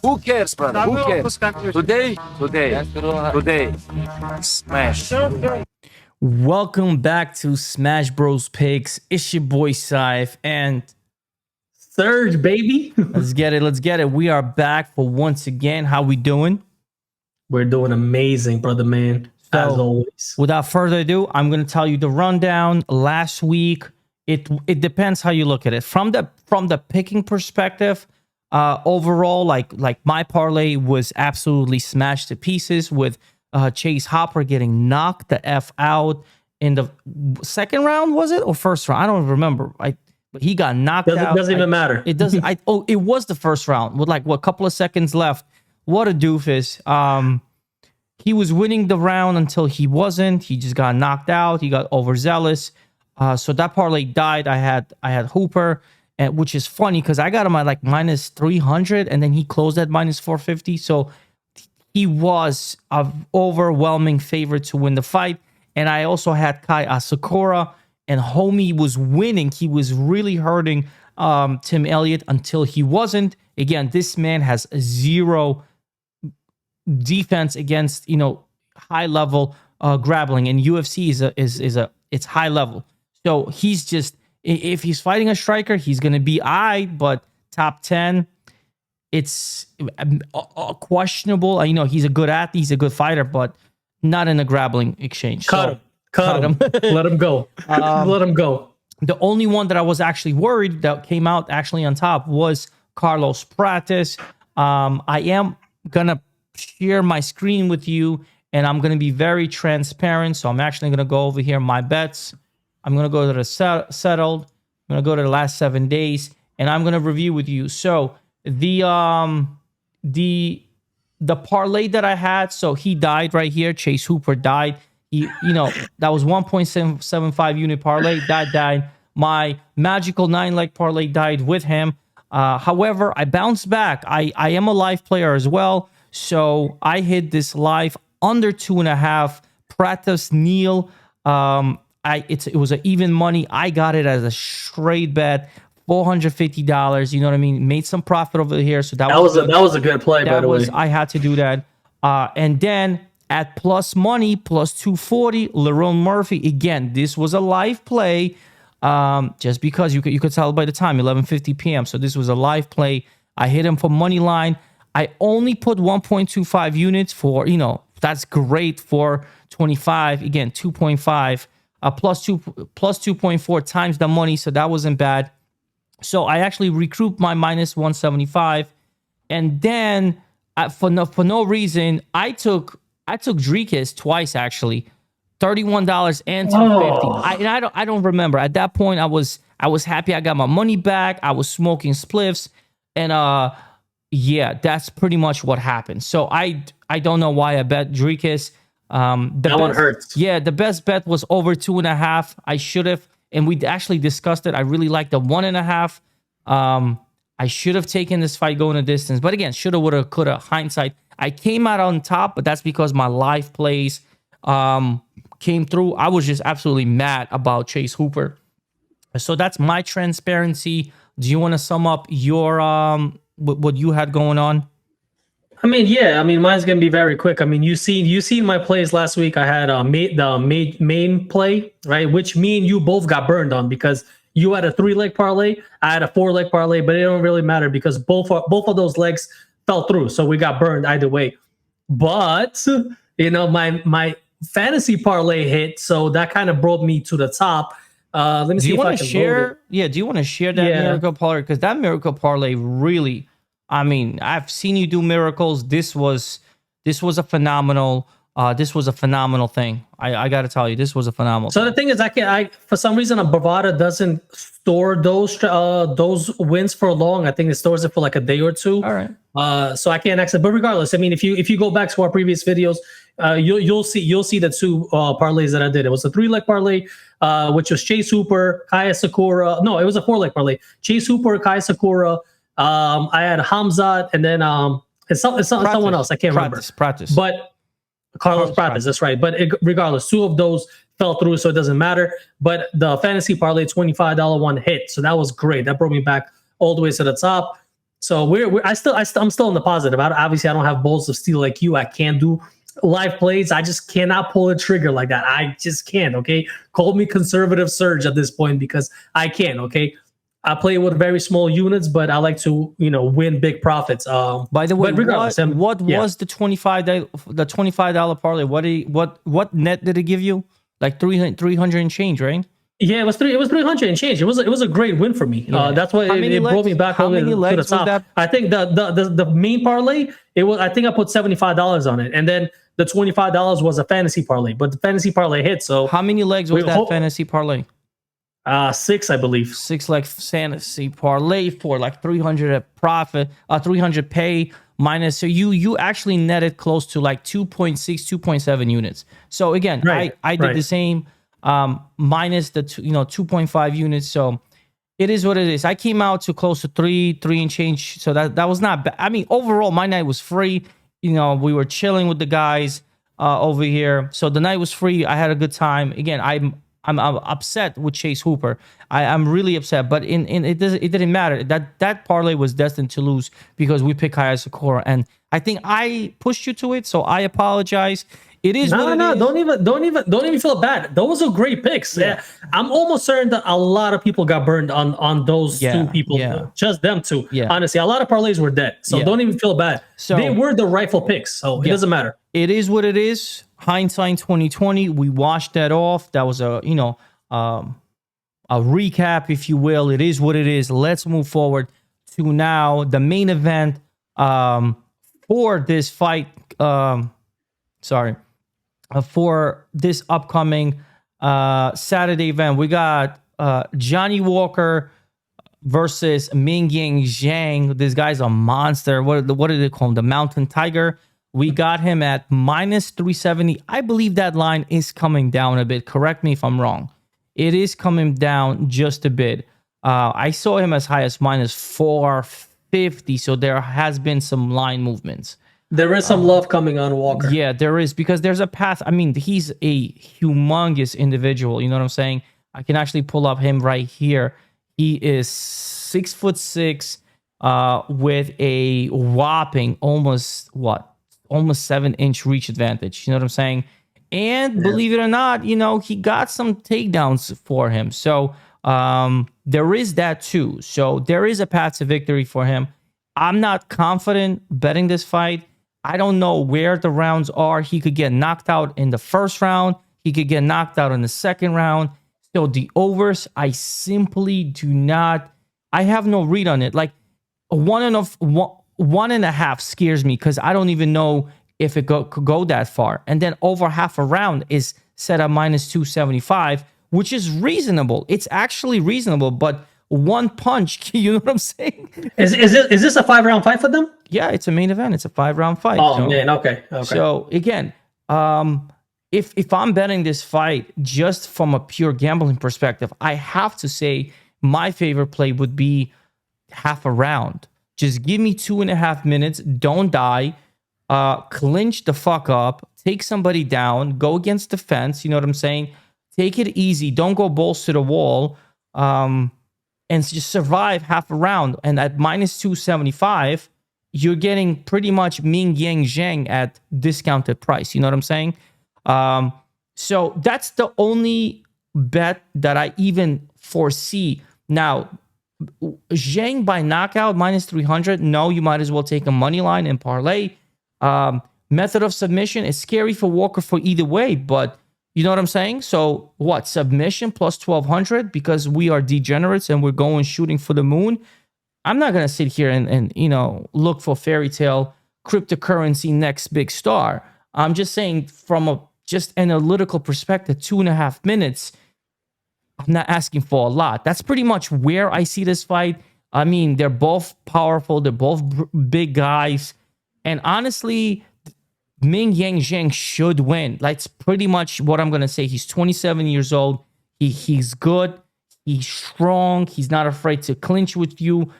Who cares, brother? Who cares? Today, smash. Welcome back to Smash Bros Picks. It's your boy Saif, and Serge, baby. let's get it. We are back for once again. How we doing? We're doing amazing, brother man. As always. Without further ado, I'm going to tell you the rundown. Last week, it depends how you look at it. From the picking perspective, overall, like my parlay was absolutely smashed to pieces with Chase Hopper getting knocked the F out in the second round, was it? Or first round? I don't remember. But he got knocked out. Doesn't even matter. It doesn't. It was the first round with a couple of seconds left. What a doofus. He was winning the round until he wasn't. He just got knocked out. He got overzealous. So that parlay died. I had Hooper, which is funny because I got him at minus 300, and then he closed at minus 450. So he was an overwhelming favorite to win the fight. And I also had Kai Asakura, and homie was winning. He was really hurting Tim Elliott until he wasn't. Again, this man has zero defense against high level grappling, and UFC is it's high level. So he's just, if he's fighting a striker, he's gonna be but top 10. It's questionable. He's a good athlete, he's a good fighter, but not in a grappling exchange. Cut him. Let him go. Let him go. The only one that I was actually worried that came out actually on top was Carlos Prates. I am gonna share my screen with you, and I'm gonna be very transparent. So I'm actually gonna go over here my bets. I'm gonna go to the settled. I'm gonna go to the last 7 days, and I'm gonna review with you. So the parlay that I had, so he died right here. Chase Hooper died. That was 1.75 unit parlay. That died. My magical 9-leg parlay died with him. However, I bounced back. I am a live player as well. So I hit this live under 2.5. Pratis Neal. It was an even money. I got it as a straight bet, $450. You know what I mean? Made some profit over here. So that was a good play, by the way. I had to do that. And then at plus money, plus 240, Lerone Murphy. Again, this was a live play. Just because you could tell by the time, 11:50 p.m. So this was a live play. I hit him for money line. I only put 1.25 units for, that's great for 25. Again, 2.5 plus 2.4 times the money. So that wasn't bad. So I actually recouped my minus 175. And then for no reason, I took Dricus twice, actually. $31 and $250. I don't remember. At that point, I was happy I got my money back. I was smoking spliffs. And yeah, that's pretty much what happened. So I don't know why I bet Dricus. That one hurts. Yeah, the best bet was over 2.5. I should have, and we actually discussed it. I really like the 1.5. I should have taken this fight going a distance. But again, shoulda, woulda, coulda, hindsight. I came out on top, but that's because my live plays came through. I was just absolutely mad about Chase Hooper. So that's my transparency. Do you want to sum up your what you had going on? Mine's gonna be very quick. You seen my plays last week. I had the main play, right, which me and you both got burned on because you had a 3-leg parlay, I had a 4-leg parlay, but it don't really matter because both of those legs fell through, so we got burned either way. But my fantasy parlay hit, so that kind of brought me to the top. Let me see if I can share. Yeah, do you want to share that miracle parlay? Because that miracle parlay really, I've seen you do miracles. This was a phenomenal. This was a phenomenal thing. I got to tell you, this was a phenomenal. So the thing is, I for some reason, Bovada doesn't store those wins for long. I think it stores it for like a day or two. All right. So I can't access. But regardless, if you go back to our previous videos, you'll see the two parlays that I did. It was a 3-leg parlay, which was Chase Hooper, Kaya Sakura. No, it was a 4-leg parlay. Chase Hooper, Kaya Sakura. I had Hamzat, and then it's someone else. I can't remember. Pratis. But Carlos Pratis, that's right. But regardless, two of those fell through, so it doesn't matter. But the fantasy parlay $25 one hit, so that was great. That brought me back all the way to the top. So I'm still in the positive. Obviously, I don't have balls of steel like you. I can't do live plays. I just cannot pull a trigger like that. I just can't. Okay, call me conservative Serge at this point because I can't. Okay, I play with very small units, but I like to win big profits. By the way, but regardless, what was the $25 parlay? What net did it give you? Like 300 and change, right? Yeah, it was 300 and change. It was a great win for me. Yeah. That's why it brought me back How many to legs the top. was that? I think the main parlay, it was, I think I put $75 on it, and then the $25 was a fantasy parlay. But the fantasy parlay hit. So how many legs was that fantasy parlay? 6, I believe. 6 leg fantasy parlay for like 300 at profit, 300 pay minus. So you actually netted close to like 2.6, 2.7 units. So again, I did the same. Minus the 2.5 units. So it is what it is. I came out to close to 3 and change. So that was not bad. I mean, overall, my night was free. We were chilling with the guys over here. So the night was free. I had a good time. Again, I'm upset with Chase Hooper. I'm really upset, but it didn't matter. That parlay was destined to lose because we picked Kaya Sakura, and I think I pushed you to it. So I apologize. It is no. Don't even feel bad. Those are great picks. Yeah. I'm almost certain that a lot of people got burned on those two people. Yeah. Just them two. Yeah. Honestly, a lot of parlays were dead. So don't even feel bad. So they were the rightful picks. So it doesn't matter. It is what it is. Hindsight 2020. We washed that off. That was a recap, if you will. It is what it is. Let's move forward to now the main event for this fight. For this upcoming Saturday event, we got Johnny Walker versus Mingying Zhang. This guy's a monster. What do they call him? The Mountain Tiger. We got him at minus 370. I believe that line is coming down a bit. Correct me if I'm wrong. It is coming down just a bit. I saw him as high as minus 450. So there has been some line movements. There is some love coming on Walker. Yeah, there is, because there's a path. I mean, he's a humongous individual. You know what I'm saying? I can actually pull up him right here. He is 6'6", with a whopping almost 7-inch reach advantage. You know what I'm saying? And believe it or not, he got some takedowns for him. So there is that too. So there is a path to victory for him. I'm not confident betting this fight. I don't know where the rounds are. He could get knocked out in the first round. He could get knocked out in the second round. So the overs, I simply do not. I have no read on it. Like 1.5 scares me because I don't even know if it could go that far. And then over half a round is set at minus 275, which is reasonable. It's actually reasonable, but one punch, you know what I'm saying? Is this a 5-round fight for them? Yeah, it's a main event. It's a 5-round fight. Oh, man, okay. So again, if I'm betting this fight just from a pure gambling perspective, I have to say my favorite play would be half a round. Just give me 2.5 minutes. Don't die. Clinch the fuck up. Take somebody down. Go against the fence. You know what I'm saying? Take it easy. Don't go balls to the wall. And just survive half a round. And at minus 275, you're getting pretty much Mingying Zhang at discounted price. You know what I'm saying? So that's the only bet that I even foresee. Now, Zhang by knockout, minus 300. No, you might as well take a money line and parlay. Method of submission is scary for Walker for either way, but you know what I'm saying? So what? Submission plus 1,200 because we are degenerates and we're going shooting for the moon. I'm not going to sit here and look for fairy tale cryptocurrency next big star. I'm just saying from a just analytical perspective, 2.5 minutes, I'm not asking for a lot. That's pretty much where I see this fight. I mean, they're both powerful. They're both big guys. And honestly, Mingying Zhang should win. That's pretty much what I'm going to say. He's 27 years old. He's good. He's strong. He's not afraid to clinch with you.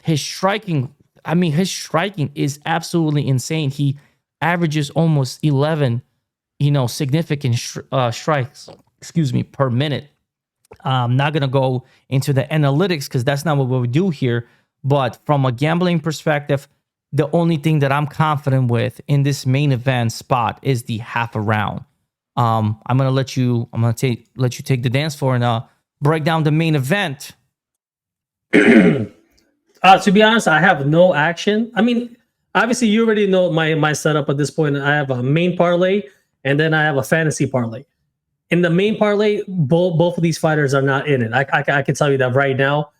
His striking is absolutely insane. He averages almost 11, significant strikes, per minute. I'm not going to go into the analytics because that's not what we do here. But from a gambling perspective, the only thing that I'm confident with in this main event spot is the half a round. I'm gonna let you take the dance floor and break down the main event. To be honest, I have no action. I mean, obviously, you already know my setup at this point. I have a main parlay, and then I have a fantasy parlay. In the main parlay, both of these fighters are not in it. I can tell you that right now.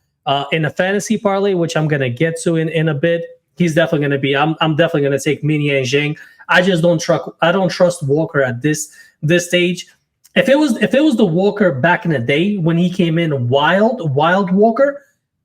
In a fantasy parlay, which I'm gonna get to in a bit, he's definitely gonna be. I'm definitely gonna take Min Yang Zhang. I just don't trust. I don't trust Walker at this stage. If it was the Walker back in the day when he came in, wild Walker,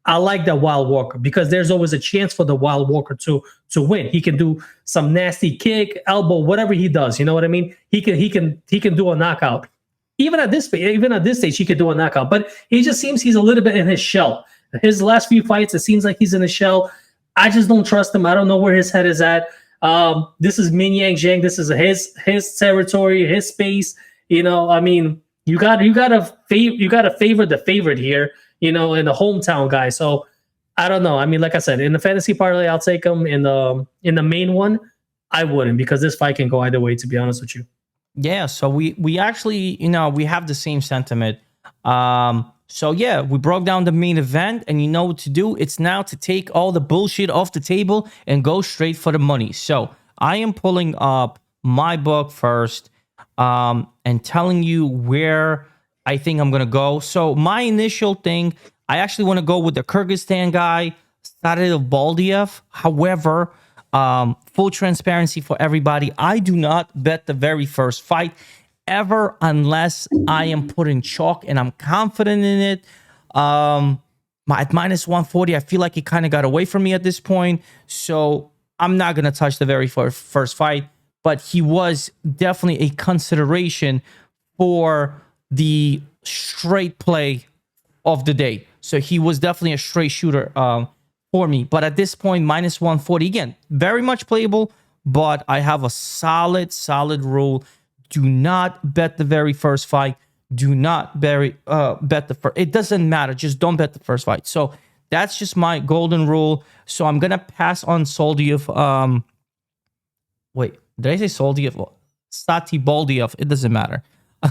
I like that Wild Walker because there's always a chance for the Wild Walker to win. He can do some nasty kick, elbow, whatever he does. You know what I mean? He can do a knockout. Even at this stage, he could do a knockout. But he just seems he's a little bit in his shell. His last few fights, it seems like he's in his shell. I just don't trust him. I don't know where his head is at. This is Min Yang Zhang. This is his territory, his space. You know, I mean, you gotta favor the favorite here. You know, in the hometown guy. So I don't know. I mean, like I said, in the fantasy parlay, I'll take him. In the main one, I wouldn't because this fight can go either way. To be honest with you. Yeah. So we actually, we have the same sentiment. So yeah, we broke down the main event, and you know what to do. It's now to take all the bullshit off the table and go straight for the money. So I am pulling up my book first, and telling you where I think I'm going to go. So my initial thing, I actually want to go with the Kyrgyzstan guy, Saifs Baldiev. However, full transparency for everybody, I do not bet the very first fight ever unless I am putting chalk and I'm confident in it. At minus 140, I feel like it kind of got away from me at this point. So I'm not going to touch the very first fight, but he was definitely a consideration for the straight play of the day. So he was definitely a straight shooter for me. But at this point, minus 140, again, very much playable, but I have a solid rule. Do not bet the very first fight. Do not bet the first. It doesn't matter. Just don't bet the first fight. So that's just my golden rule. So I'm going to pass on Soldiev. Wait, did I say Soldiev? Sati Baldiev. It doesn't matter.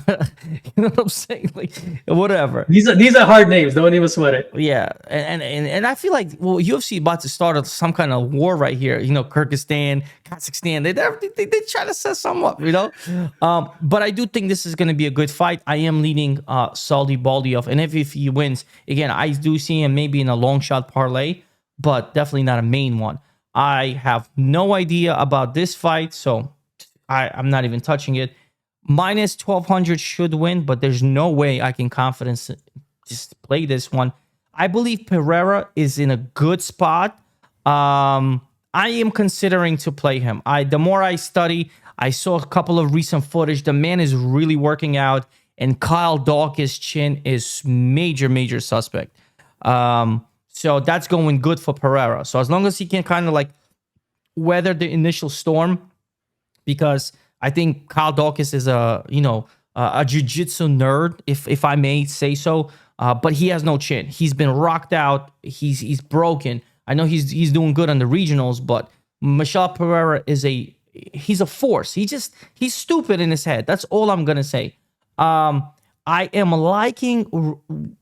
You know what I'm saying? Like, whatever. These are hard names. Don't even sweat it. Yeah, and I feel like UFC about to start some kind of war right here. You know, Kyrgyzstan, Kazakhstan. They try to set some up. You know, but I do think this is going to be a good fight. I am leaning Saldi Baldiev, and if he wins, again, I do see him maybe in a long shot parlay, but definitely not a main one. I have no idea about this fight, so I'm not even touching it. Minus 1,200 should win, but there's no way I can confidence just play this one. I believe Pereira is in a good spot. I am considering to play him. The more I study, I saw a couple of recent footage. The man is really working out, and Kyle Dawkins' chin is major suspect. So that's going good for Pereira. So as long as he can kind of like weather the initial storm, because I think Kyle Dawkins is a jiu-jitsu nerd, if I may say so. But he has no chin. He's been rocked out. He's broken. I know he's doing good on the regionals, but Michel Pereira he's a force. He's stupid in his head. That's all I'm gonna say. I am liking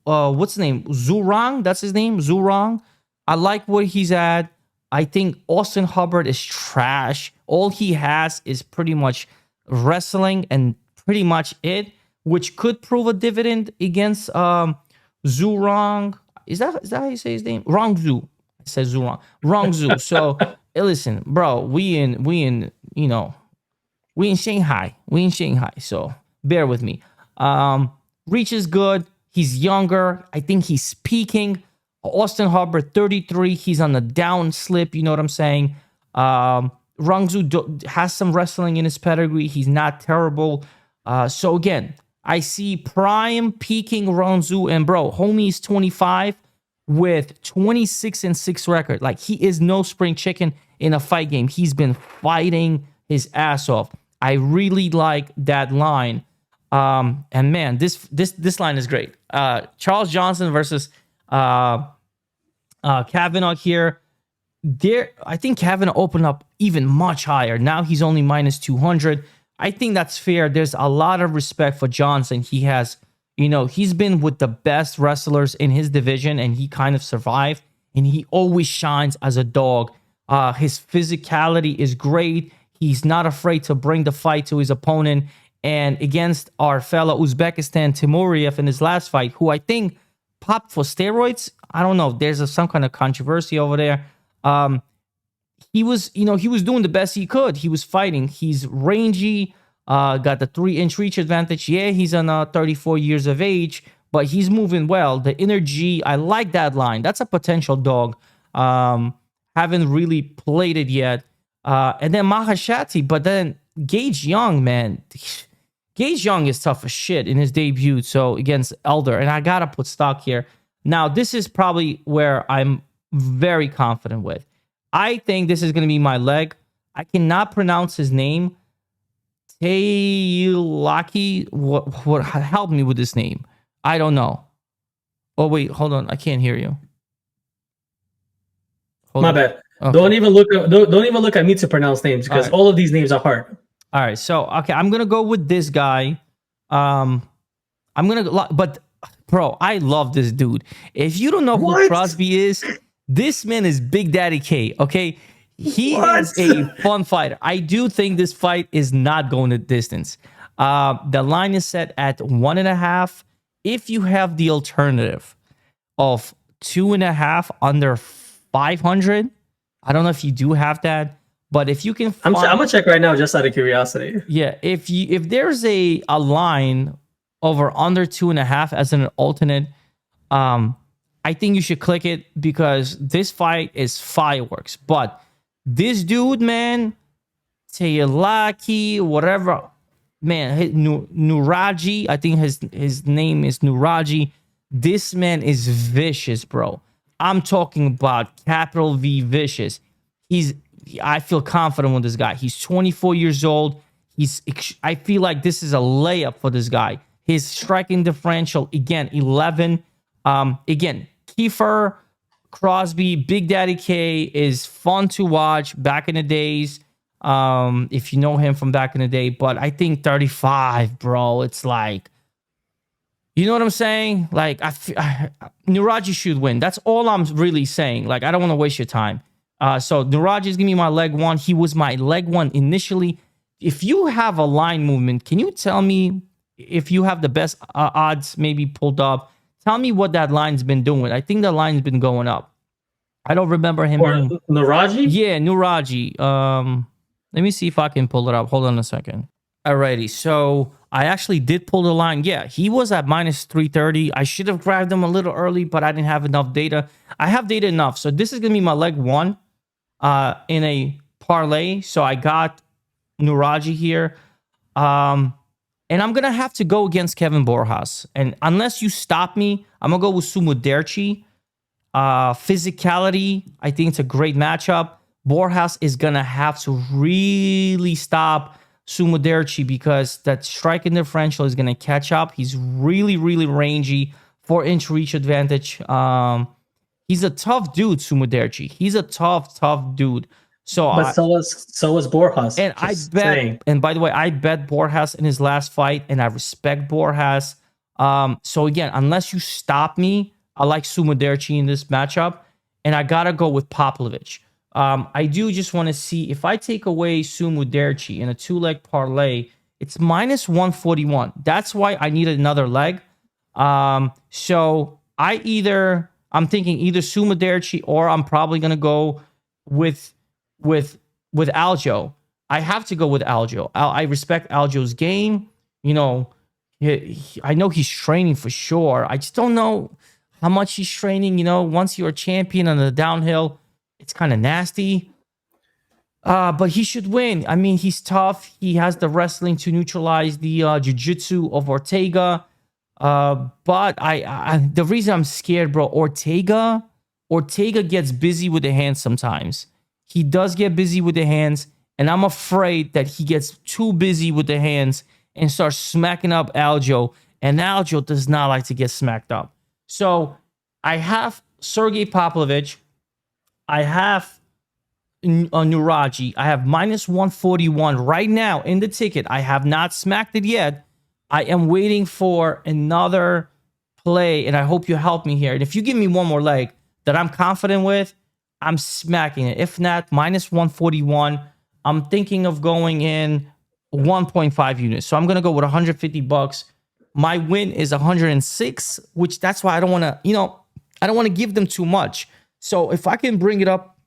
what's his name? Zhang. That's his name. Zhang. I like where he's at. I think Austin Hubbard is trash. All he has is pretty much wrestling and pretty much it, which could prove a dividend against Zhang. Is that how you say his name? Rangzu. I said Zhang. Rangzu. So listen, bro, we in Shanghai. We in Shanghai. So bear with me. Reach is good. He's younger. I think he's peaking. Austin Hubbard, 33. He's on the down slip. You know what I'm saying? Rangzu has some wrestling in his pedigree. He's not terrible. So again, I see prime peaking Rangzu, and bro, homie's 25 with 26-6 record. Like, he is no spring chicken in a fight game. He's been fighting his ass off. I really like that line. And man, this line is great. Charles Johnson versus Kavanaugh here. There, I think Kavanaugh opened up even much higher. Now he's only minus 200. I think that's fair. There's a lot of respect for Johnson. He has, he's been with the best wrestlers in his division, and he kind of survived. And he always shines as a dog. His physicality is great. He's not afraid to bring the fight to his opponent. And against our fellow Uzbekistan Timuriev in his last fight, who I think popped for steroids. I don't know. There's some kind of controversy over there. He was doing the best he could. He was fighting. He's rangy, got the 3-inch reach advantage. Yeah, he's on 34 years of age, but he's moving well. The energy, I like that line. That's a potential dog. Haven't really played it yet. And then Mahashati, but then Gage Young, man. Gage Young is tough as shit in his debut, so against Elder, and I gotta put stock here. Now, this is probably where I'm very confident with. I think this is gonna be my leg. I cannot pronounce his name. Taylaki, what? Help me with this name. I don't know. Oh wait, hold on. I can't hear you. My bad. Okay. Don't even look at me to pronounce names because all of these names are hard. All right, so okay, I'm gonna go with this guy. But bro, I love this dude. If you don't know who Crosby is, this man is Big Daddy K. Okay, he is a fun fighter. I do think this fight is not going the distance. The line is set at 1.5. If you have the alternative of 2.5 under 500, I don't know if you do have that. But if you can find, I'm gonna check right now just out of curiosity. Yeah, if there's a line over under 2.5 as an alternate, I think you should click it because this fight is fireworks. But this dude, man, Tayalaki, whatever, man, Nuraji, I think his name is Nuraji. This man is vicious, bro. I'm talking about capital V vicious. I feel confident with this guy. He's 24 years old. I feel like this is a layup for this guy. His striking differential, again, 11. Again, Kiefer, Crosby, Big Daddy K is fun to watch back in the days. If you know him from back in the day. But I think 35, bro, it's like, you know what I'm saying? Like, Nuraji should win. That's all I'm really saying. Like, I don't want to waste your time. So Nuraji is giving me my leg one. He was my leg one initially. If you have a line movement, can you tell me if you have the best odds maybe pulled up? Tell me what that line's been doing. I think the line's been going up. I don't remember him. Nuraji? Yeah, Nuraji. Let me see if I can pull it up. Hold on a second. Alrighty, so I actually did pull the line. Yeah, he was at minus 330. I should have grabbed him a little early, but I didn't have enough data. I have data enough. So this is going to be my leg one in a parlay. So I got Nuraji here. And I'm going to have to go against Kevin Borjas. And unless you stop me, I'm going to go with Sumuderci. Physicality, I think it's a great matchup. Borjas is going to have to really stop Sumuderci because that striking differential is going to catch up. He's really, really rangy, 4-inch reach advantage. He's a tough dude, Sumuderci. He's a tough dude. So was Borjas. And I bet, saying. And by the way, I bet Borjas in his last fight, and I respect Borjas. So again, unless you stop me, I like Sumuderci in this matchup, and I gotta go with Popovich. I do just want to see if I take away Sumuderci in a 2-leg parlay, it's minus 141. That's why I need another leg. So I'm thinking either Sumuderci or I'm probably gonna go with Aljo. I have to go with Aljo. I respect Aljo's game. You know, I know he's training for sure. I just don't know how much he's training. You know, once you're a champion on the downhill, it's kind of nasty. But he should win. I mean, he's tough. He has the wrestling to neutralize the jiu-jitsu of Ortega. But the reason I'm scared, bro, Ortega gets busy with the hands sometimes. He does get busy with the hands, and I'm afraid that he gets too busy with the hands and starts smacking up Aljo, and Aljo does not like to get smacked up. So I have Sergey Pavlovich. I have Nuraji. I have minus 141 right now in the ticket. I have not smacked it yet. I am waiting for another play, and I hope you help me here. And if you give me one more leg that I'm confident with, I'm smacking it. If not, minus 141. I'm thinking of going in 1.5 units. So I'm going to go with 150 bucks. My win is 106, which that's why I don't want to, I don't want to give them too much. So if I can bring it up,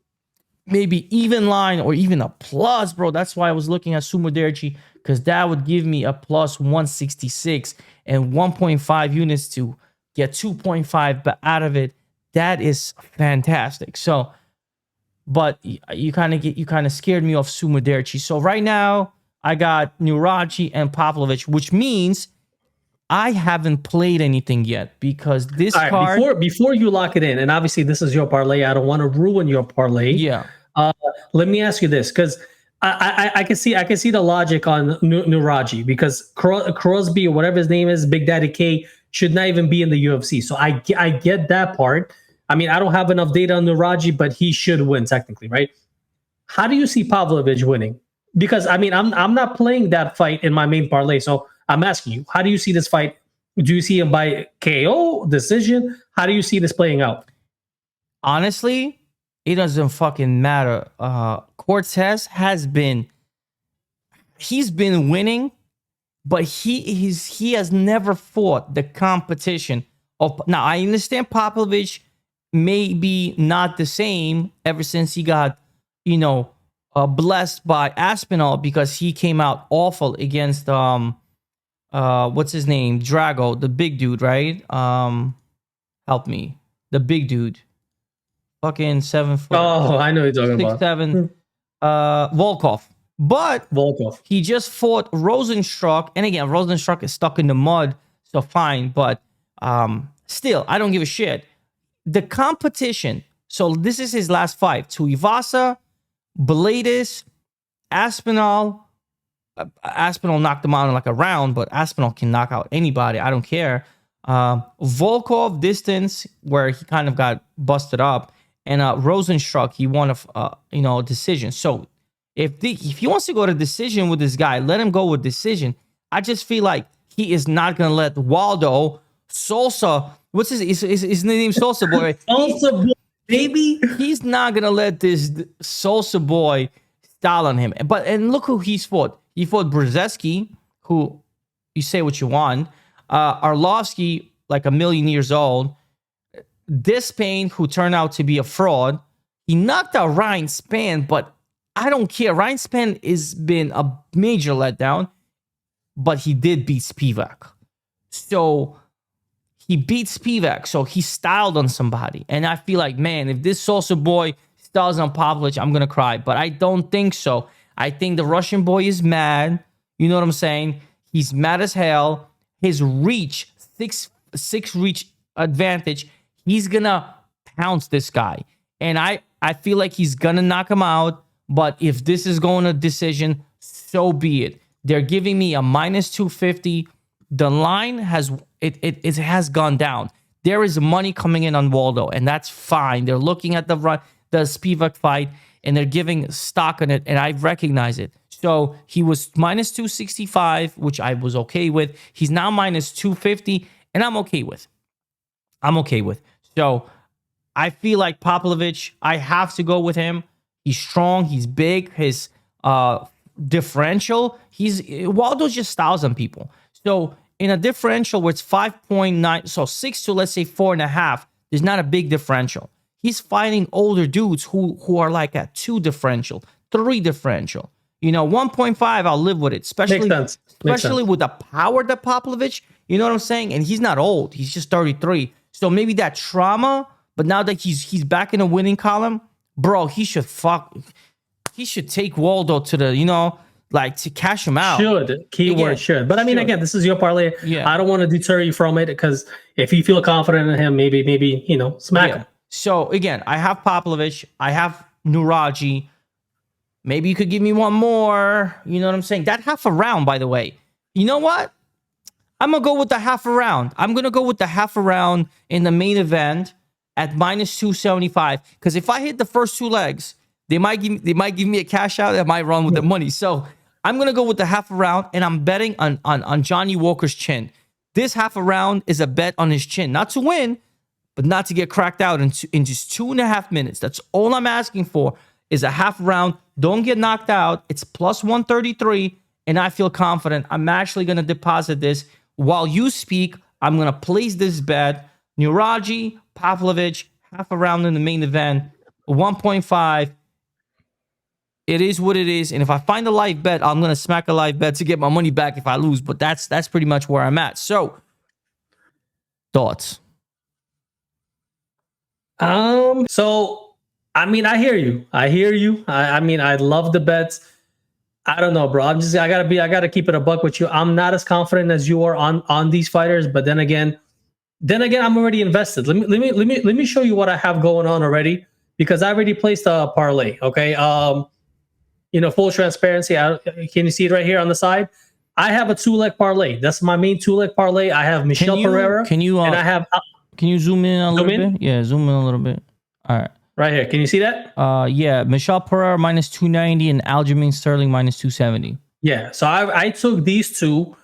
maybe even line or even a plus, bro, that's why I was looking at Sumo Derchi, because that would give me a plus 166 and 1.5 units to get 2.5 out of it. That is fantastic. So, but you kind of scared me off Sumo Derchi. So right now I got Nuraji and Pavlovich, which means I haven't played anything yet because this card. Before you lock it in, and obviously this is your parlay. I don't want to ruin your parlay. Yeah. Let me ask you this, because I can see the logic on Nuraji, because Crosby or whatever his name is, Big Daddy K, should not even be in the UFC. So I get that part. I mean, I don't have enough data on Nuraji, but he should win technically, right? How do you see Pavlovich winning? Because I mean, I'm not playing that fight in my main parlay, so I'm asking you, how do you see this fight? Do you see him by KO, decision? How do you see this playing out? Honestly, it doesn't fucking matter. Cortez he's been winning, but he has never fought the competition of. Now I understand Pavlovich may be not the same ever since he got, blessed by Aspinall, because he came out awful against what's his name, Drago, the big dude, right? Help me, the big dude. Fucking 7 foot. Oh, I know what you're talking 6'7". Volkov. But he just fought Rosenstruck. And again, Rosenstruck is stuck in the mud, so fine. But still, I don't give a shit. The competition. So this is his last fight. Tuivasa, Bladis, Aspinall. Aspinall knocked him out in like a round, but Aspinall can knock out anybody. I don't care. Volkov, distance, where he kind of got busted up. And Rosenstruck, he won a decision. So if he wants to go to decision with this guy, let him go with decision. I just feel like he is not gonna let Waldo Sosa. What's his name? Sosa boy. Sosa boy, baby. He's not gonna let this Sosa boy style on him. And look who he's fought. He fought Brzezinski, who you say what you want. Arlovsky, like a million years old. Dispain, who turned out to be a fraud. He knocked out Ryan Spann, but I don't care. Ryan Spann has been a major letdown, but he did beat Spivak. So he beat Spivak, so he styled on somebody. And I feel like, man, if this Sosa boy styles on Pavlovich, I'm going to cry. But I don't think so. I think the Russian boy is mad. You know what I'm saying? He's mad as hell. His reach, six reach advantage, he's gonna pounce this guy. And I feel like he's gonna knock him out. But if this is going to decision, so be it. They're giving me a minus 250. The line has gone down. There is money coming in on Waldo, and that's fine. They're looking at the Spivak fight, and they're giving stock on it, and I recognize it. So he was minus 265, which I was okay with. He's now minus 250, and I'm okay with. So I feel like Pavlovich, I have to go with him. He's strong. He's big. His differential, Waldo just styles on people. So in a differential where it's 5.9, so 6 to let's say 4.5, there's not a big differential. He's fighting older dudes who are like at 2 differential, 3 differential. 1.5, I'll live with it. Especially with the power that Pavlovich, you know what I'm saying? And he's not old. He's just 33. So maybe that trauma, but now that he's back in the winning column, bro, he should take Waldo to the, to cash him out. Should. But I mean, again, this is your parlay. Yeah. I don't want to deter you from it, because if you feel confident in him, maybe smack him. So again, I have Pavlovich, I have Nuraji. Maybe you could give me one more. You know what I'm saying? That half a round, by the way. You know what? I'm going to go with the half a round. I'm going to go with the half a round in the main event at minus 275. Because if I hit the first two legs, they might give me a cash out that might run with the money. So I'm gonna go with the half a round, and I'm betting on Johnny Walker's chin. This half a round is a bet on his chin, not to win, but not to get cracked out in just 2.5 minutes. That's all I'm asking for is a half round. Don't get knocked out. It's plus 133, and I feel confident. I'm actually gonna deposit this while you speak. I'm gonna place this bet. Nuraji, Pavlovich, half a round in the main event, 1.5. It is what it is. And if I find a live bet, I'm going to smack a live bet to get my money back if I lose. But that's pretty much where I'm at. So, thoughts? So, I mean, I hear you. I mean, I love the bets. I don't know, bro. I gotta keep it a buck with you. I'm not as confident as you are on these fighters. But then again, I'm already invested. Let me show you what I have going on already, because I already placed a parlay. Okay. Full transparency. Can you see it right here on the side? I have a 2-leg parlay. That's my main 2-leg parlay. I have Michelle Pereira. And I have. Can you zoom in a little bit? Yeah, zoom in a little bit. All right. Right here. Can you see that? Yeah. Michelle Pereira minus 290 and Aljamain Sterling minus 270. Yeah. So I took these two.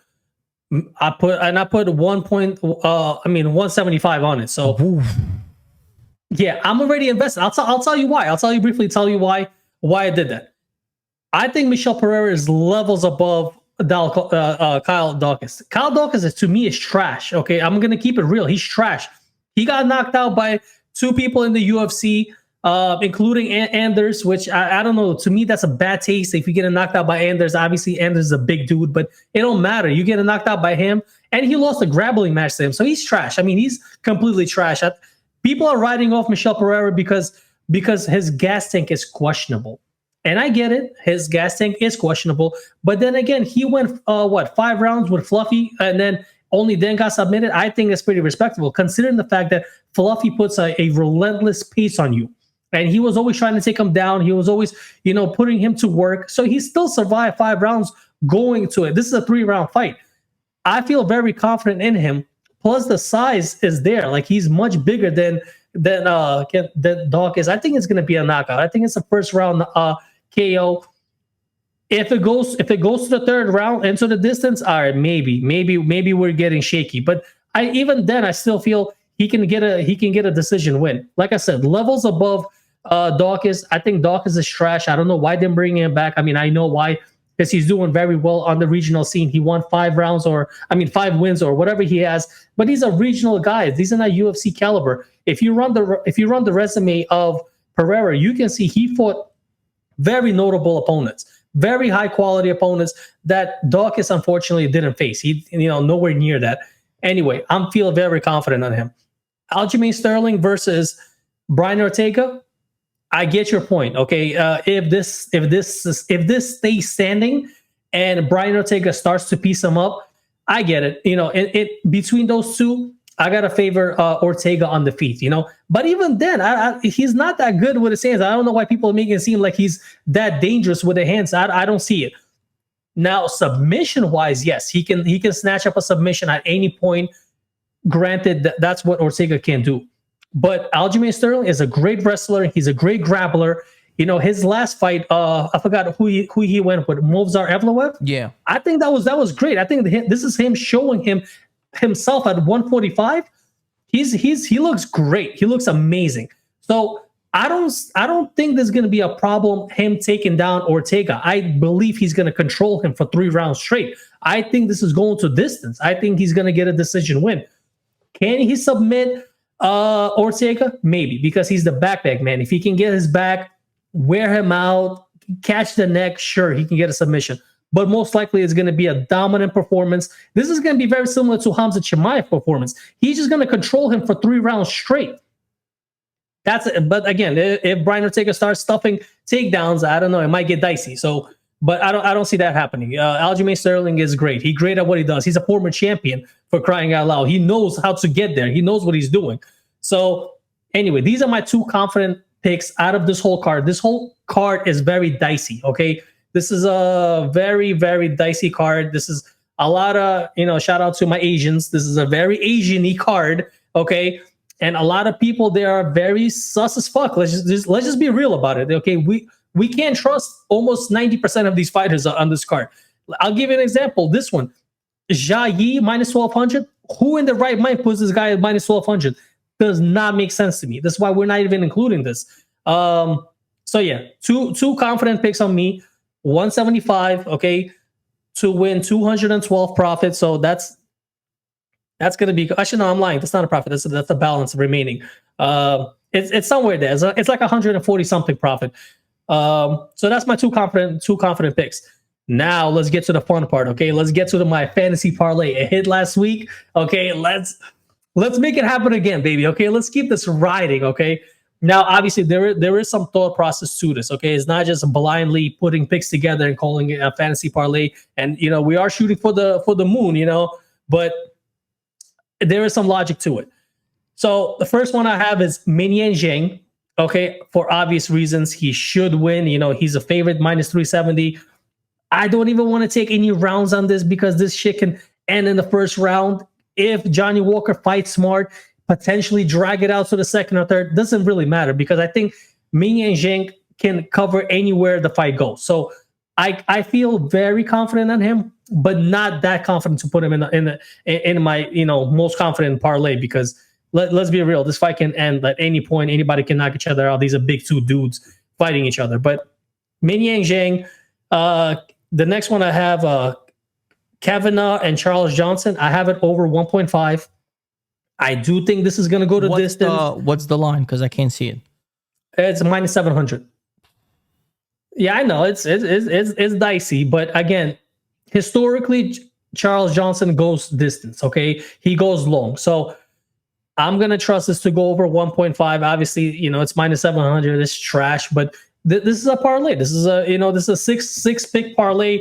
I put 175 on it. So yeah, I'm already invested. I'll tell you why. I'll briefly tell you why I did that. I think Michelle Pereira is levels above Kyle Dawkins. Kyle Dawkins, to me, is trash. Okay, I'm gonna keep it real. He's trash. He got knocked out by 2 people in the UFC, including Anders, which I don't know. To me, that's a bad taste. If you get knocked out by Anders, obviously Anders is a big dude, but it don't matter. You get knocked out by him, and he lost a grappling match to him, so he's trash. I mean, he's completely trash. People are writing off Michelle Pereira because his gas tank is questionable. And I get it. His gas tank is questionable. But then again, he went, 5 rounds with Fluffy and then only then got submitted. I think it's pretty respectable, considering the fact that Fluffy puts a relentless pace on you. And he was always trying to take him down. He was always, putting him to work. So he still survived 5 rounds going to it. This is a 3-round fight. I feel very confident in him. Plus, the size is there. Like, he's much bigger than Dawkins. I think it's going to be a knockout. I think it's a first round KO. If it goes to the 3rd round into the distance, all right, maybe we're getting shaky. But I still feel he can get a decision win. Like I said, levels above Dawkins. I think Dawkins is trash. I don't know why they're bringing him back. I mean, I know why, because he's doing very well on the regional scene. He won 5 wins or whatever he has. But he's a regional guy. These are not UFC caliber. If you run the resume of Pereira, you can see he fought very notable opponents, very high quality opponents that Dawkins unfortunately didn't face. He, nowhere near that. Anyway, I'm feeling very confident on him. Aljamain Sterling versus Brian Ortega. I get your point. Okay, if this stays standing and Brian Ortega starts to piece him up, I get it. It between those two, I gotta favor Ortega on the feet, But even then, he's not that good with his hands. I don't know why people are making it seem like he's that dangerous with the hands. I don't see it. Now, submission-wise, yes, he can snatch up a submission at any point. Granted, that's what Ortega can do. But Aljamain Sterling is a great wrestler. He's a great grappler. His last fight, I forgot who he went with, Movsar Evloev. Yeah, I think that was great. I think this is him showing himself at 145. He looks great. He looks amazing. So I don't think there's going to be a problem him taking down Ortega. I believe he's going to control him for 3 rounds straight. I think this is going to distance. I think he's going to get a decision win. Can he submit Ortega? Maybe, because he's the backpack man. If he can get his back, wear him out, catch the neck, sure, he can get a submission. But most likely it's going to be a dominant performance. This is going to be very similar to Hamza Chimaev's performance. He's just going to control him for 3 rounds straight. That's it. But again, if Brian Ortega starts stuffing takedowns, I don't know, it might get dicey. So, but I don't see that happening. Aljamain Sterling is great. He's great at what he does. He's a former champion, for crying out loud. He knows how to get there. He knows what he's doing. So anyway, these are my 2 confident picks out of this whole card. This whole card is very dicey. Okay. This is a very, very dicey card. This is a lot of, shout out to my Asians. This is a very Asian-y card. Okay. and a lot of people, they are very sus as fuck. Let's just be real about it. Okay, we can't trust almost 90% of these fighters on this card. I'll give you an example. This one, Zhang minus 1200. Who in the right mind puts this guy at minus 1200? Does not make sense to me. That's why we're not even including this. So yeah, two confident picks on me. 175. Okay, to win 212 profit. So that's going to be. Actually, no, I'm lying. That's not a profit. That's a balance remaining. It's somewhere there. It's like 140 something profit. So that's my two confident picks. Now let's get to the fun part. Okay, let's get to my fantasy parlay. It hit last week. Okay, let's make it happen again, baby. Okay, let's keep this riding. Okay. Now, obviously, there is some thought process to this. Okay, it's not just blindly putting picks together and calling it a fantasy parlay. And we are shooting for the moon. But there is some logic to it. So the first one I have is Minian Zhang. Okay, for obvious reasons, he should win. He's a favorite, minus 370. I don't even want to take any rounds on this because this shit can end in the first round. If Johnny Walker fights smart, potentially drag it out to the second or third, doesn't really matter because I think Minian Zhang can cover anywhere the fight goes. So I feel very confident on him, but not that confident to put him in my most confident parlay because let's be real, this fight can end at any point. Anybody can knock each other out. These are big two dudes fighting each other. But Minian Zhang, the next one I have Kavanaugh and Charles Johnson. I have it over 1.5. I do think this is going to go to distance. What's the line? Because I can't see it. It's minus 700. Yeah, I know it's dicey, but again, historically, Charles Johnson goes distance. Okay, he goes long, so I'm gonna trust this to go over 1.5. Obviously, it's minus 700. It's trash, but this is a parlay. This is a six pick parlay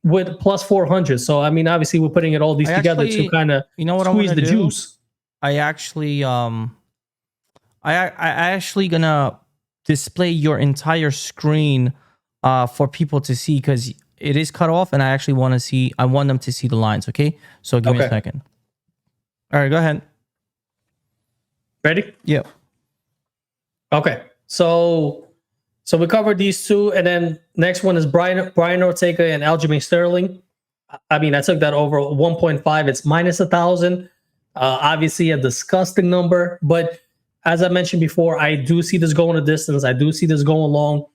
with plus 400. So I mean, obviously, we're putting it all these together to kind of squeeze the juice. I actually gonna display your entire screen for people to see because it is cut off, and I actually want them to see the lines. Okay, so give me a second. All right, go ahead. Ready? Yep. Okay, so we covered these two, and then next one is Brian Ortega and Aljamain Sterling. I mean, I took that over 1.5. It's minus 1,000. Obviously, a disgusting number, but as I mentioned before, I do see this going a distance. I do see this going long.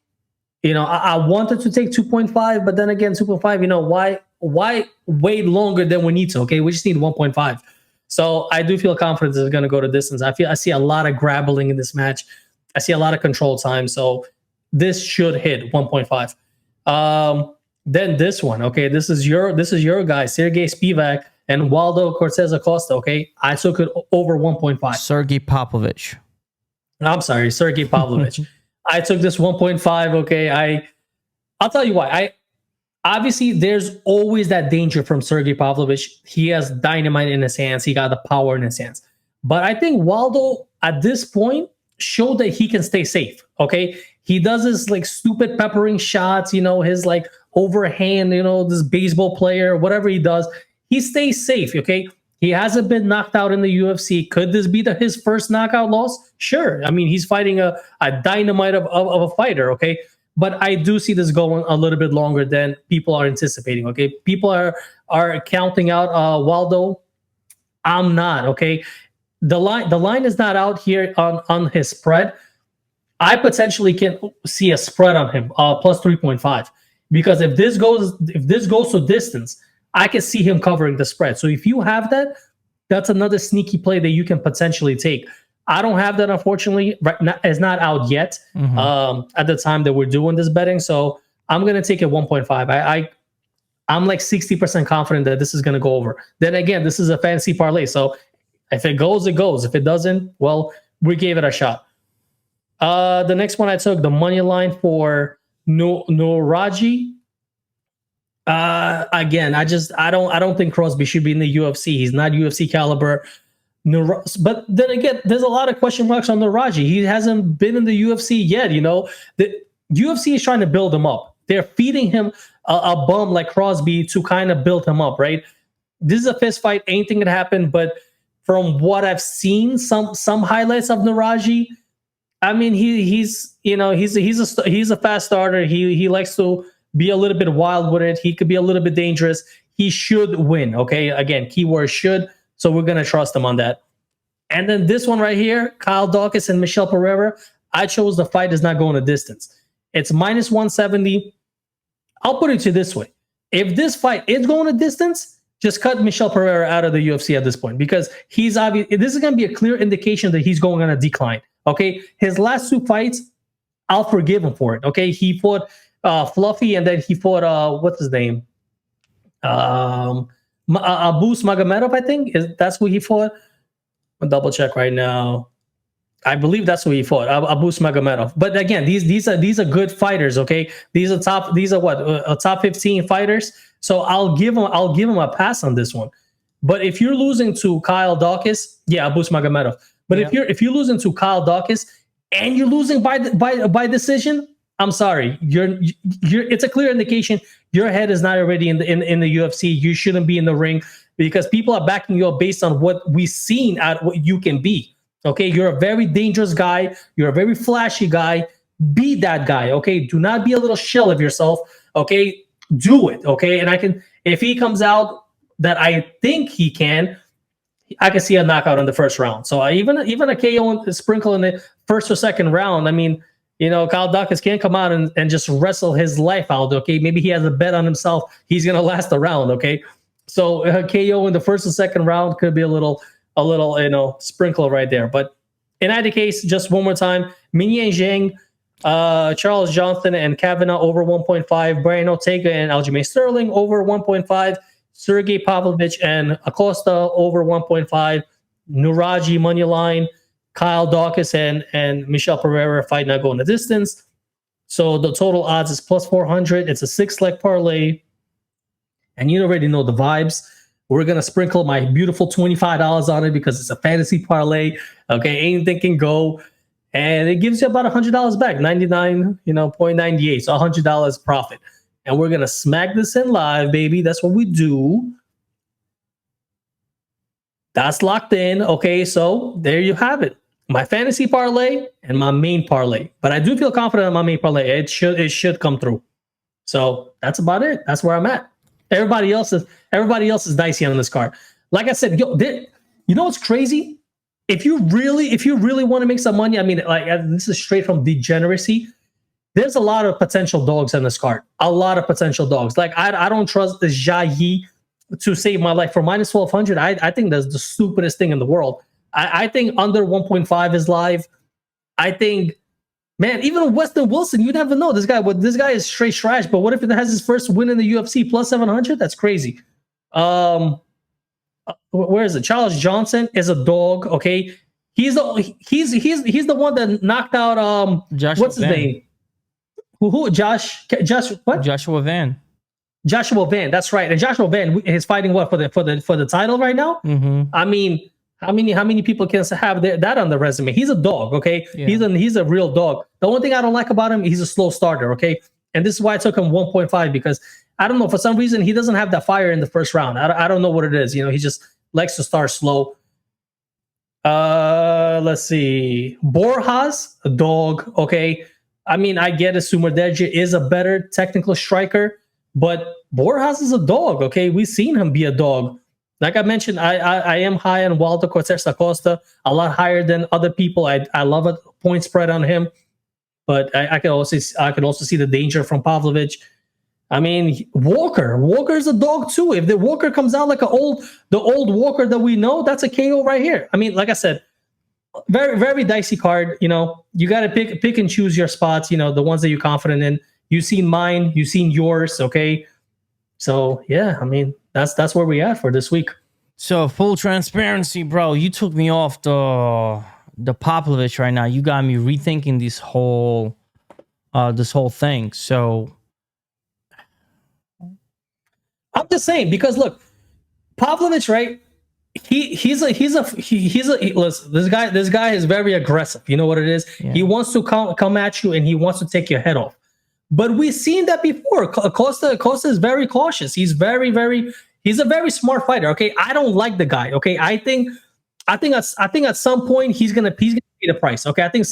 I wanted to take 2.5, but then again, 2.5. Why wait longer than we need to? Okay, we just need 1.5. So I do feel confident this is going to go to distance. I see a lot of grappling in this match. I see a lot of control time. So this should hit 1.5. Then this one, okay, this is your guy, Sergey Spivak and Waldo Cortez Acosta. Okay, I took it over 1.5. Sergey Popovich. I'm sorry, Sergey Pavlovich. I took this 1.5. Okay, I'll tell you why. Obviously, there's always that danger from Sergey Pavlovich. He has dynamite in his hands. He got the power in his hands. But I think Waldo, at this point, showed that he can stay safe. Okay, he does his like stupid peppering shots. His like overhand. This baseball player, whatever he does, he stays safe. Okay. He hasn't been knocked out in the UFC. Could this be his first knockout loss? Sure. I mean, he's fighting a dynamite of a fighter, okay? But I do see this going a little bit longer than people are anticipating, okay? People are counting out Waldo. I'm not, okay? The line is not out here on his spread. I potentially can see a spread on him, plus 3.5. Because if this goes to distance, I can see him covering the spread. So if you have that, that's another sneaky play that you can potentially take. I don't have that, unfortunately. It's not out yet at the time that we're doing this betting. So I'm going to take it 1.5. I'm like 60% confident that this is going to go over. Then again, this is a fantasy parlay. So if it goes, it goes. If it doesn't, well, we gave it a shot. The next one I took, the money line for Noraji. Again, I don't think Crosby should be in the UFC. He's not UFC caliber. But then again, there's a lot of question marks on Naraji. He hasn't been in the UFC yet. The UFC is trying to build him up. They're feeding him a bum like Crosby to kind of build him up, right? This is a fist fight. Anything can happen, but from what I've seen, some highlights of Naraji, I mean, he's a fast starter. He likes to be a little bit wild with it. He could be a little bit dangerous. He should win. Okay, again, keyword should. So we're gonna trust him on that. And then this one right here, Kyle Dawkins and Michelle Pereira. I chose the fight is not going a distance. It's minus 170. I'll put it to you this way: if this fight is going a distance, just cut Michelle Pereira out of the UFC at this point, because he's obvious. This is going to be a clear indication that he's going on a decline. Okay, his last 2 fights, I'll forgive him for it. Okay, he fought Fluffy, and then he fought what's his name, Abus Magomedov. I think that's who he fought. I'll double check right now. I believe that's who he fought, Abus Magomedov. But again, these are good fighters. Okay, these are top 15 fighters. So I'll give him a pass on this one. But if you're losing to Kyle Dawkins, yeah, Abus Magomedov. But if you're losing to Kyle Dawkins and you're losing by decision, I'm sorry, it's a clear indication your head is not already in the UFC. You shouldn't be in the ring, because people are backing you up based on what we've seen at what you can be. Okay, you're a very dangerous guy. You're a very flashy guy. Be that guy. Okay, do not be a little shell of yourself. Okay, do it. Okay, and if he comes out that I think he can, I can see a knockout in the first round. So even a KO and sprinkle in the first or second round. I mean, Kyle Dawkins can't come out and just wrestle his life out. Okay, maybe he has a bet on himself. He's gonna last the round. Okay, so a KO in the first or second round could be a little sprinkle right there. But in either case, just one more time: Minyan Zhang, Charles Johnson and Kavanaugh over 1.5, Brian Ortega and Aljamain Sterling over 1.5, Sergey Pavlovich and Acosta over 1.5, Nuraji money line, Kyle Dawkins and Michelle Pereira fight not going the distance. So the total odds is plus 400. It's a 6-leg parlay, and you already know the vibes. We're going to sprinkle my beautiful $25 on it because it's a fantasy parlay. Okay, anything can go. And it gives you about $100 back, 99.98. So $100 profit. And we're going to smack this in live, baby. That's what we do. That's locked in. Okay, so there you have it. My fantasy parlay and my main parlay. But I do feel confident in my main parlay. It should come through. So that's about it. That's where I'm at. Everybody else is dicey on this card. Like I said, you know what's crazy? If you really want to make some money, I mean, like, this is straight from degeneracy. There's a lot of potential dogs on this card. A lot of potential dogs. Like I don't trust the Jai to save my life for minus 1200. I think that's the stupidest thing in the world. I think under 1.5 is live. I think, man, even Weston Wilson, you never know. This guy is straight trash. But what if it has his first win in the UFC plus 700? That's crazy. Where is it? Charles Johnson is a dog. Okay, he's the one that knocked out Joshua what's his name? Who? Josh? What? Joshua Van. Joshua Van. That's right. And Joshua Van is fighting what for the title right now? Mm-hmm. I mean, how many people can have that on the resume? He's a dog. Okay, yeah. He's a real dog. The only thing I don't like about him, he's a slow starter. Okay, and this is why I took him 1.5, because I don't know, for some reason he doesn't have that fire in the first round. I don't know what it is. He just likes to start slow. Let's see. Borjas, a dog. Okay. I mean, I get it. Sumerdeja is a better technical striker, but Borjas is a dog. Okay. We've seen him be a dog. Like I mentioned, I am high on Walter Cortez Acosta, a lot higher than other people. I love a point spread on him, but I can also see the danger from Pavlovich. I mean, Walker's a dog too. If the Walker comes out like the old Walker that we know, that's a KO right here. I mean, like I said, very, very dicey card. You got to pick and choose your spots, the ones that you're confident in. You've seen mine, you've seen yours. Okay. So yeah, I mean, that's where we at for this week. So full transparency, bro, you took me off the Pavlovich right now. You got me rethinking this whole thing. So I'm just saying, because look, Pavlovich, right? Listen, this guy is very aggressive. You know what it is? Yeah. He wants to come at you and he wants to take your head off. But we've seen that before. Acosta is very cautious. He's a very smart fighter. Okay, I don't like the guy. Okay, I think I think at some point he's gonna pay the price. Okay, I think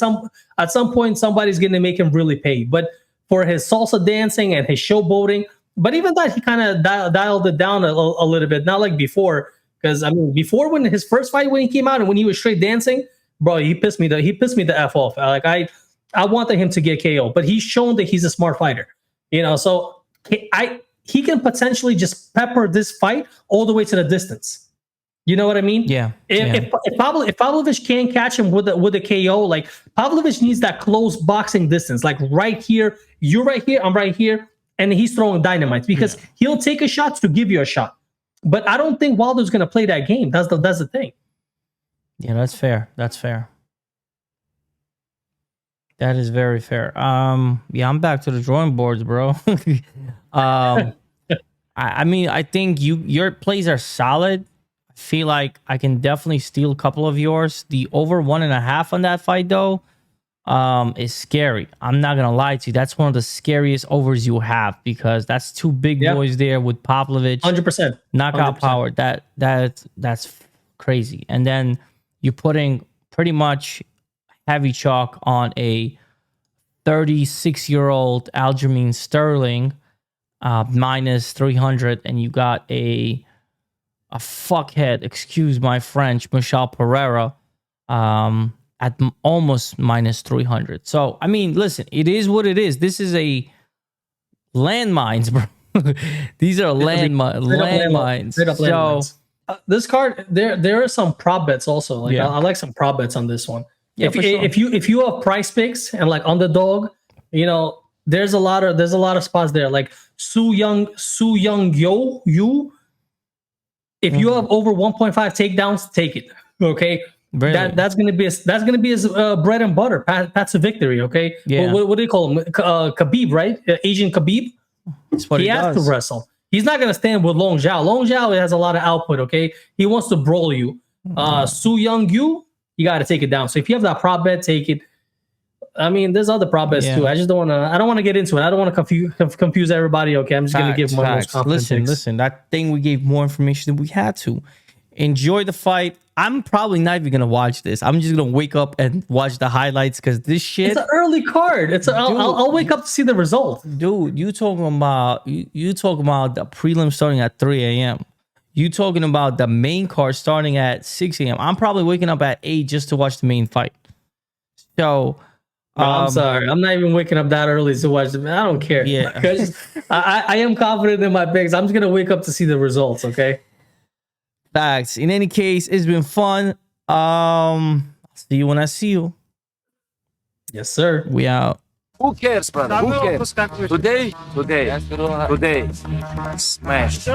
at some point somebody's gonna make him really pay. But for his salsa dancing and his showboating, but even that he kind of dialed it down a little bit, not like before. Because I mean, before when his first fight when he came out and when he was straight dancing, bro, he pissed me the f off. Like I wanted him to get KO, but he's shown that he's a smart fighter. You know, so he can potentially just pepper this fight all the way to the distance. You know what I mean? Yeah. If Pavlovich can't catch him with a KO, like Pavlovich needs that close boxing distance, like right here, you're right here, I'm right here, and he's throwing dynamite because he'll take a shot to give you a shot. But I don't think Wilder's going to play that game. That's the thing. Yeah, that's fair. That's fair. That is very fair. Yeah, I'm back to the drawing boards, bro. I mean, I think your plays are solid. I feel like I can definitely steal a couple of yours. The over 1.5 on that fight, though, is scary. I'm not gonna lie to you. That's one of the scariest overs you have because that's two big boys there with Pavlovich. 100%. Knockout 100%. Power. That's crazy. And then you're putting pretty much heavy chalk on a 36-year-old Aljamain Sterling minus 300, and you got a fuckhead, excuse my French, Michel Pereira at almost minus 300. So, I mean, listen, it is what it is. This is a landmines, bro. These are landmines. So, this card, there are some prop bets also. Like I like some prop bets on this one. Yeah, if you have price picks and like underdog, you know, there's a lot of spots there. Like Su Young Yu. If you have over 1.5 takedowns, take it. Okay. Really? That's gonna be his bread and butter. That's a victory. Okay. Yeah. What do they call him? Khabib, right? Asian Khabib. That's what he has does. To wrestle. He's not gonna stand with Long Zhao. Long Zhao has a lot of output. Okay. He wants to brawl you. Su Young Yu, you got to take it down. So if you have that prop bet, take it. I mean, there's other prop bets too. I just don't want to get into it. I don't want to confuse everybody. Okay, I'm just going to give my most confident Listen, that thing we gave more information than we had to. Enjoy the fight. I'm probably not even going to watch this. I'm just going to wake up and watch the highlights because this shit. It's an early card. I'll wake up to see the result. Dude, you talking about the prelim starting at 3 a.m. You talking about the main card starting at 6 a.m. I'm probably waking up at 8 just to watch the main fight. So. I'm sorry. I'm not even waking up that early to watch them. I don't care. Yeah. I am confident in my picks. I'm just going to wake up to see the results, okay? Facts. In any case, it's been fun. See you when I see you. Yes, sir. We out. Who cares, brother? Who cares? Today. Smash.